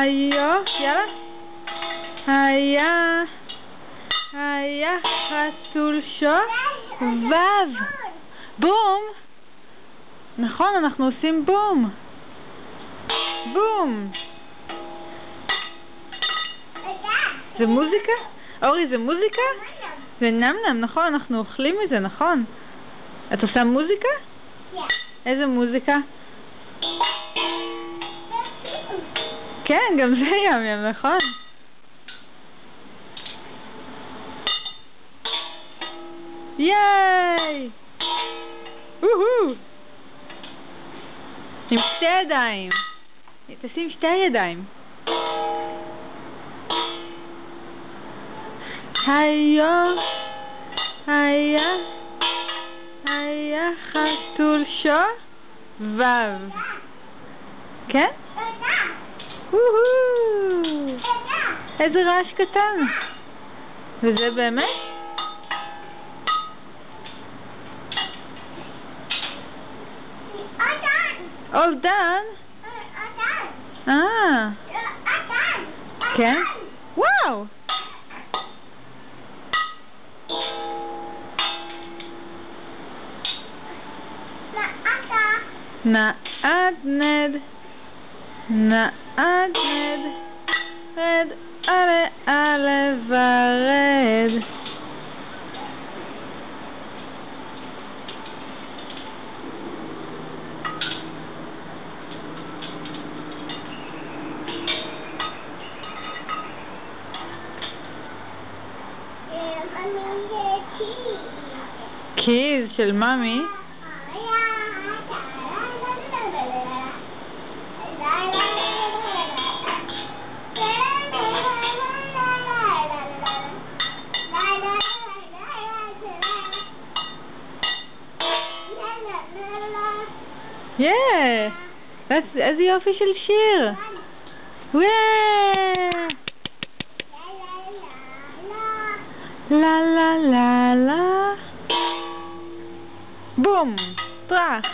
יאללה. היה חתול שובב. בום. נכון, אנחנו עושים בום. בום. זה מוזיקה? אורי, זה מוזיקה? זה נם, נכון, אנחנו אוכלים מזה, נכון? את עושה מוזיקה? איזה מוזיקה? כן, גם זה ים, נכון? ייי! עם שתי ידיים. תשים שתי ידיים. היה חתול שובב. כן? איזה רעש קטן. וזה באמת? All done? כן? וואו! נעד נד רד עלה ורד. קיז של ממי. איזה יופי של שיר. לה לה לה לה. בום, טרח.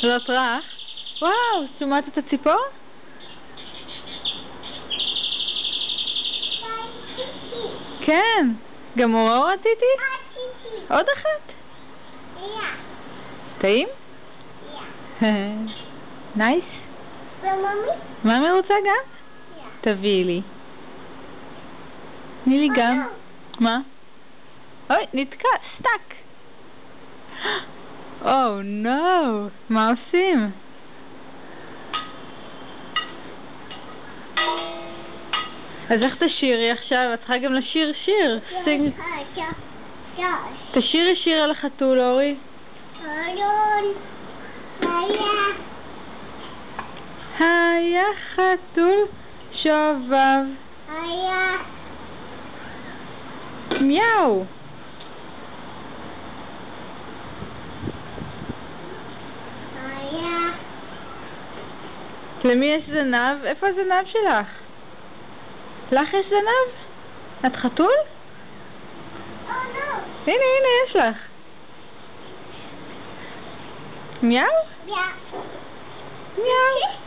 לא טרח. וואו, שומעת את הציפור? כן, גם הוא רציתי? עוד אחת? טעים? נייס? ממי רוצה גם? תביאי לי. תני לי גם. מה? אוי, נתקע, סטק. או נו, מה עושים? אז איך תשירי עכשיו? את צריכה גם לשיר שיר. תשירי שיר על החתול, אורי. היה חתול שובב. מיהו. למי יש זנב? איפה הזנב שלך? לך יש זנב? את חתול? הנה, יש לך. מיהו? מיהו.